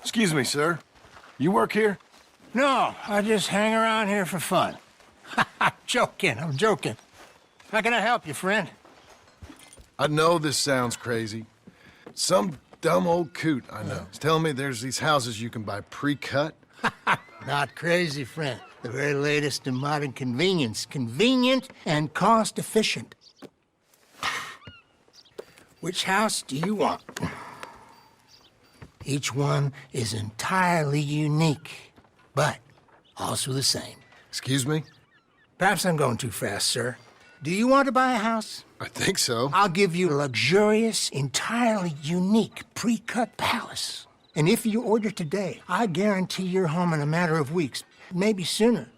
Excuse me, sir. You work here? No, I just hang around here for fun. I'm joking. How can I help you, friend? I know this sounds crazy. Some dumb old coot I know is telling me there's these houses you can buy pre-cut. Not crazy, friend. The very latest in modern convenience. Convenient and cost-efficient. Which house do you want? Each one is entirely unique, but also the same. Excuse me? Perhaps I'm going too fast, sir. Do you want to buy a house? I think so. I'll give you a luxurious, entirely unique pre-cut palace. And if you order today, I guarantee you're home in a matter of weeks, maybe sooner.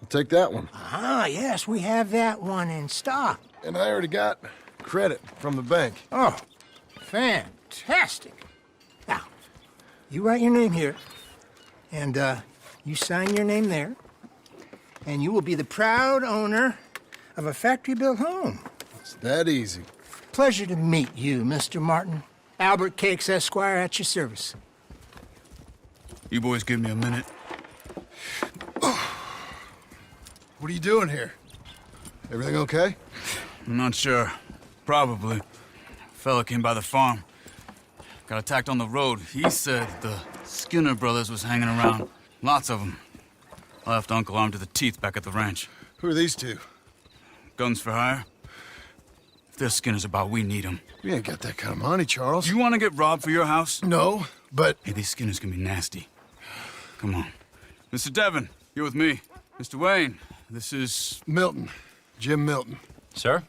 I'll take that one. Ah, yes, we have that one in stock. And I already got credit from the bank. Oh, fantastic. Now, you write your name here, and you sign your name there, and you will be the proud owner of a factory-built home. It's that easy. Pleasure to meet you, Mr. Martin. Albert Cakes, Esquire, at your service. You boys give me a minute. What are you doing here? Everything okay? I'm not sure. Probably. Fella came by the farm. Got attacked on the road. He said the Skinner brothers was hanging around. Lots of them. I left Uncle armed to the teeth back at the ranch. Who are these two? Guns for hire? If their Skinner's about, we need them. We ain't got that kind of money, Charles. You want to get robbed for your house? No, but... Hey, these Skinners can be nasty. Come on. Mr. Devon, you're with me. Mr. Wayne, this is... Milton. Jim Milton. Sir,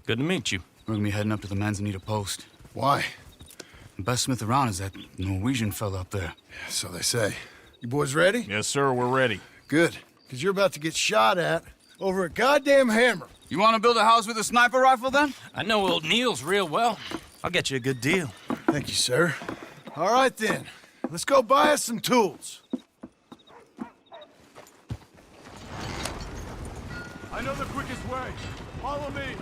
good to meet you. We're gonna be heading up to the Manzanita post. Why? The best smith around is that Norwegian fella up there. So they say. You boys ready? Yes, sir, we're ready. Good. Because you're about to get shot at over a goddamn hammer. You want to build a house with a sniper rifle, then? I know old Neil's real well. I'll get you a good deal. Thank you, sir. All right, then. Let's go buy us some tools. I know the quickest way. Follow me.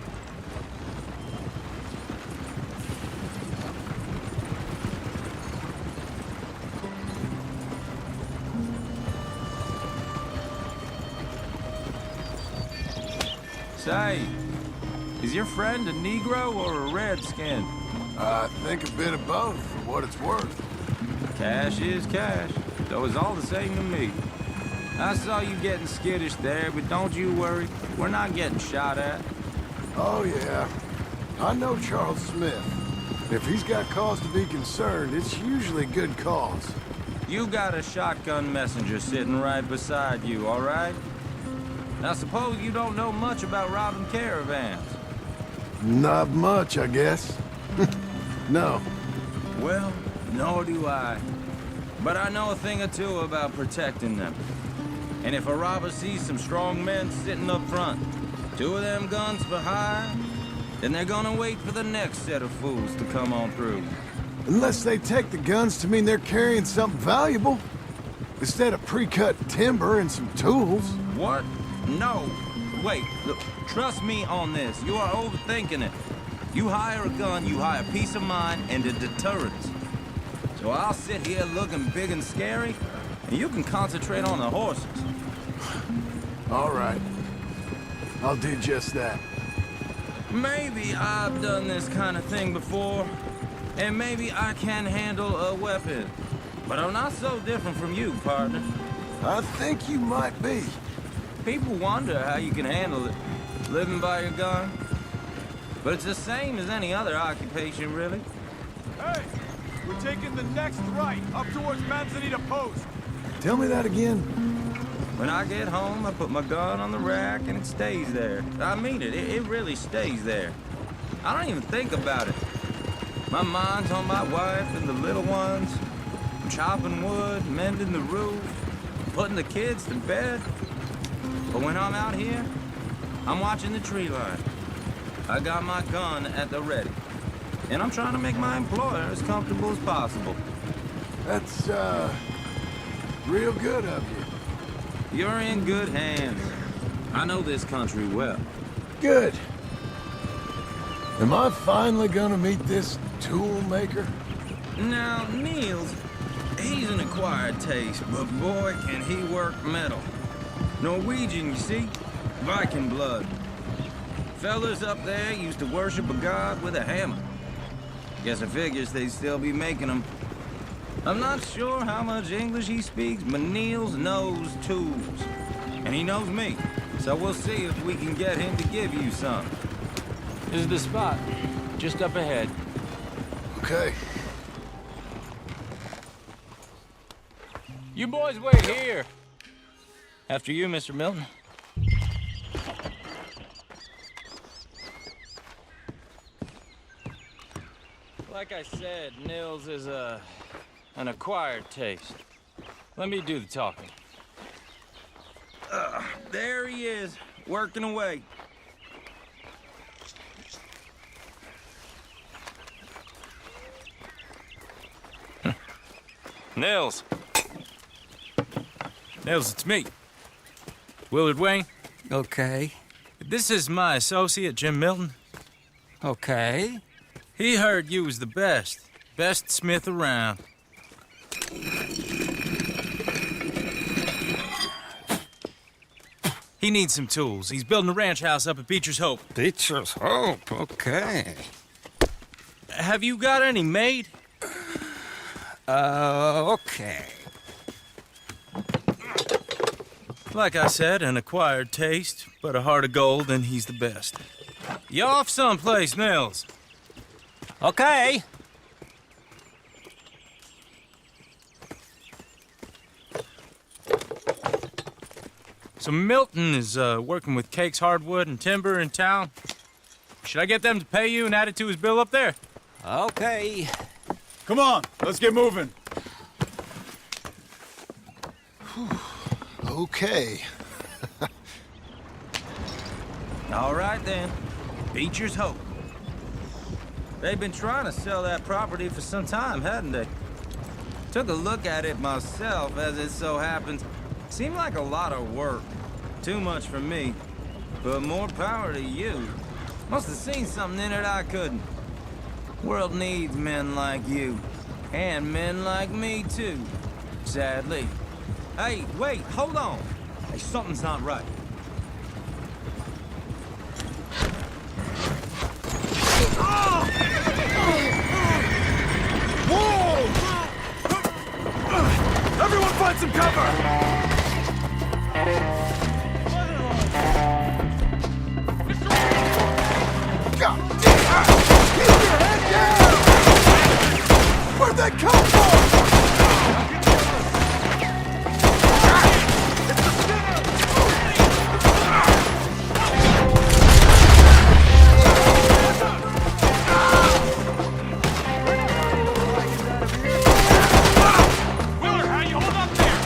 Say, is your friend a Negro or a Redskin? I think a bit of both, for what it's worth. Cash is cash, so it's all the same to me. I saw you getting skittish there, but don't you worry. We're not getting shot at. Oh, yeah. I know Charles Smith. If he's got cause to be concerned, it's usually good cause. You got a shotgun messenger sitting right beside you, all right? Now suppose you don't know much about robbing caravans. Not much, I guess. No. Well, nor do I. But I know a thing or two about protecting them. And if a robber sees some strong men sitting up front, 2 of them guns for hire, then they're gonna wait for the next set of fools to come on through. Unless they take the guns to mean they're carrying something valuable. Instead of pre-cut timber and some tools. What? No. Wait, look, trust me on this. You are overthinking it. You hire a gun, you hire peace of mind and a deterrence. So I'll sit here looking big and scary, and you can concentrate on the horses. All right. I'll do just that. Maybe I've done this kind of thing before, and maybe I can handle a weapon. But I'm not so different from you, partner. I think you might be. People wonder how you can handle it, living by your gun. But it's the same as any other occupation, really. Hey, we're taking the next right up towards Manzanita Post. Tell me that again. When I get home, I put my gun on the rack and it stays there. I mean it, it really stays there. I don't even think about it. My mind's on my wife and the little ones. I'm chopping wood, mending the roof, putting the kids to bed. But when I'm out here, I'm watching the tree line. I got my gun at the ready. And I'm trying to make my employer as comfortable as possible. That's, real good of you. You're in good hands. I know this country well. Good. Am I finally gonna meet this tool maker? Now, Niels, he's an acquired taste, but boy, can he work metal. Norwegian, you see? Viking blood. Fellas up there used to worship a god with a hammer. Guess I figures they'd still be making them. I'm not sure how much English he speaks, but Niels knows tools. And he knows me. So we'll see if we can get him to give you some. This is the spot. Just up ahead. Okay. You boys wait here. After you, Mr. Milton. Like I said, Nils is an acquired taste. Let me do the talking. There he is, working away. Nils. Nils, it's me. Willard Wayne. Okay. This is my associate, Jim Milton. Okay. He heard you was the best. Best smith around. He needs some tools. He's building a ranch house up at Beecher's Hope. Beecher's Hope, okay. Have you got any made? Okay. Like I said, an acquired taste, but a heart of gold, and he's the best. You off someplace, Nils? Okay. So Milton is working with Cakes Hardwood and Timber in town. Should I get them to pay you and add it to his bill up there? Okay. Come on, let's get moving. Okay. All right then, Beecher's Hope. They've been trying to sell that property for some time, hadn't they? Took a look at it myself, as it so happens. Seemed like a lot of work. Too much for me. But more power to you. Must have seen something in it I couldn't. World needs men like you. And men like me, too. Sadly. Hey, wait, hold on. Hey, something's not right. Everyone find some cover! Where'd they come from? Willard, how you hold up there?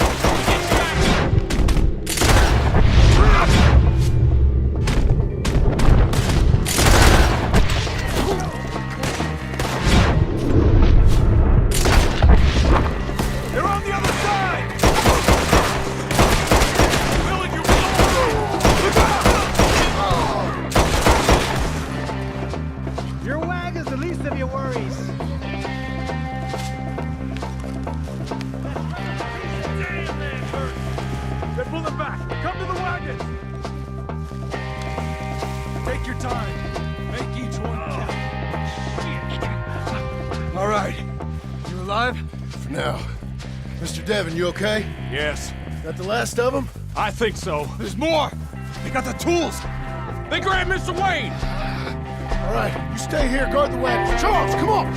They're on the other side! Willard, you're look out! Your wag is the least of your worries. They're pulling back. Come to the wagon. Take your time. Make each one count. All right. You alive? For now. Mr. Devon, you okay? Yes. Got the last of them? I think so. There's more. They got the tools. They grabbed Mr. Wayne. All right, you stay here, guard the wagon. Charles, come on!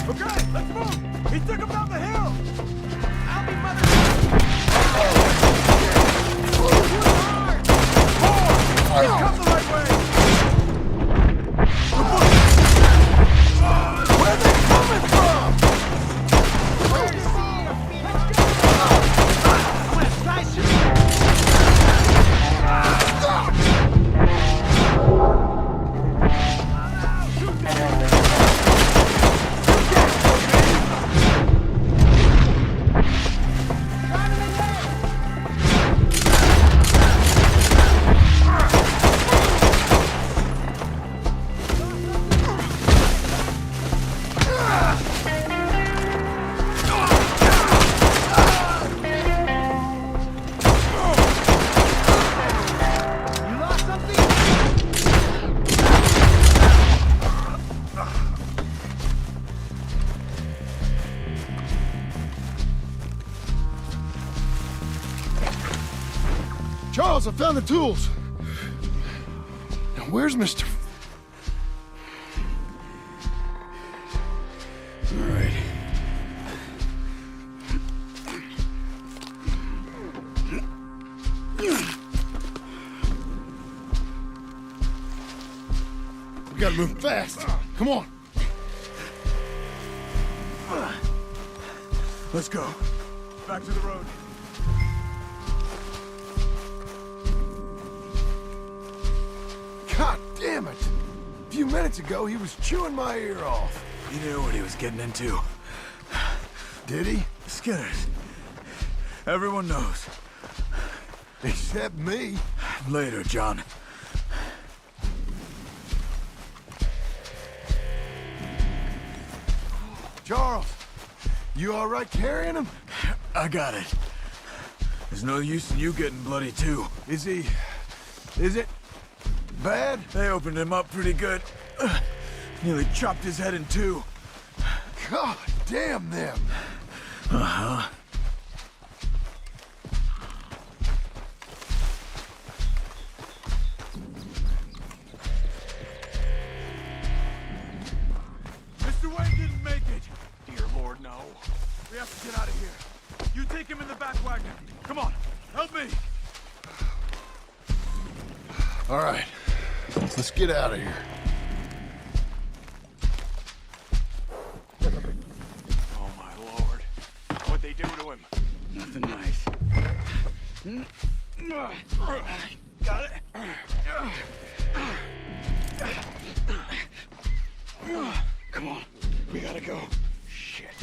Okay, let's move! He took him down the hill! I'll be mother... Charles, I found the tools. Now, where's Mr. All right. We gotta move fast. Come on. Let's go. Back to the road. God damn it. A few minutes ago, he was chewing my ear off. He knew what he was getting into. Did he? Skinners. Everyone knows. Except me. Later, John. Charles, you all right carrying him? I got it. There's no use in you getting bloody, too. Is it bad? They opened him up pretty good. Nearly chopped his head in two. God damn them. Uh-huh. Mr. Wayne didn't make it. Dear Lord, no. We have to get out of here. You take him in the back wagon. Come on, help me. All right, let's get out of here. Oh, my Lord. What'd they do to him? Nothing nice. Got it? Come on. We gotta go. Shit.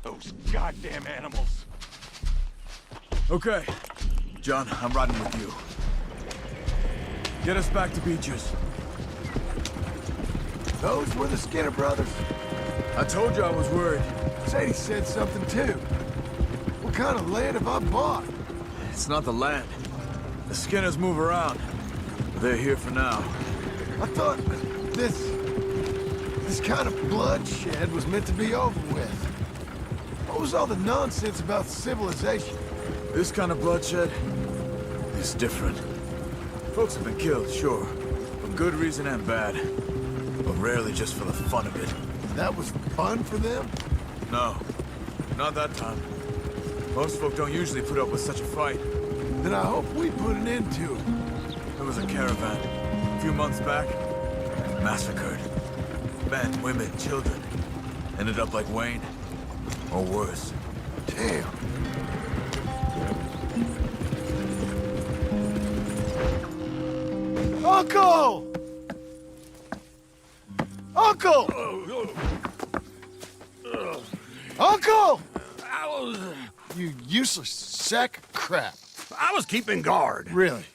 Those goddamn animals. Okay. John, I'm riding with you. Get us back to Beaches. Those were the Skinner brothers. I told you I was worried. Sadie said something too. What kind of land have I bought? It's not the land. The Skinners move around. They're here for now. I thought this kind of bloodshed was meant to be over with. What was all the nonsense about civilization? This kind of bloodshed is different. Folks have been killed, sure. For good reason and bad. But rarely just for the fun of it. That was fun for them? No. Not that time. Most folk don't usually put up with such a fight. Then I hope we put an end to it. There was a caravan. A few months back. Massacred. Men, women, children. Ended up like Wayne. Or worse. Damn. Uncle! Uncle! Uncle! You useless sack of crap. I was keeping guard. Really?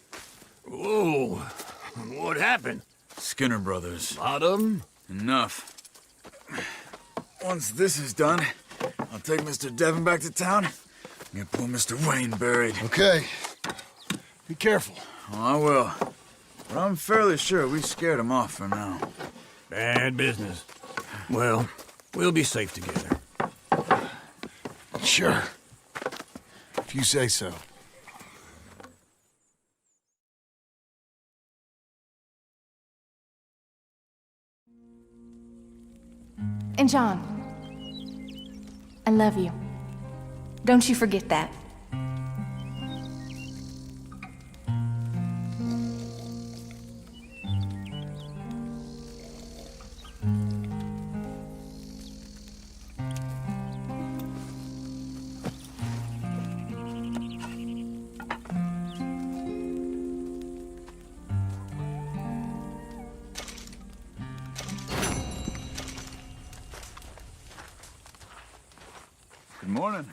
Whoa. What happened? Skinner brothers. Lot of 'em? Enough. Once this is done, I'll take Mr. Devon back to town and get poor Mr. Wayne buried. Okay. Be careful. Oh, I will. But I'm fairly sure we scared him off for now. Bad business. Well, we'll be safe together. Sure. If you say so. And John, I love you. Don't you forget that. Good morning.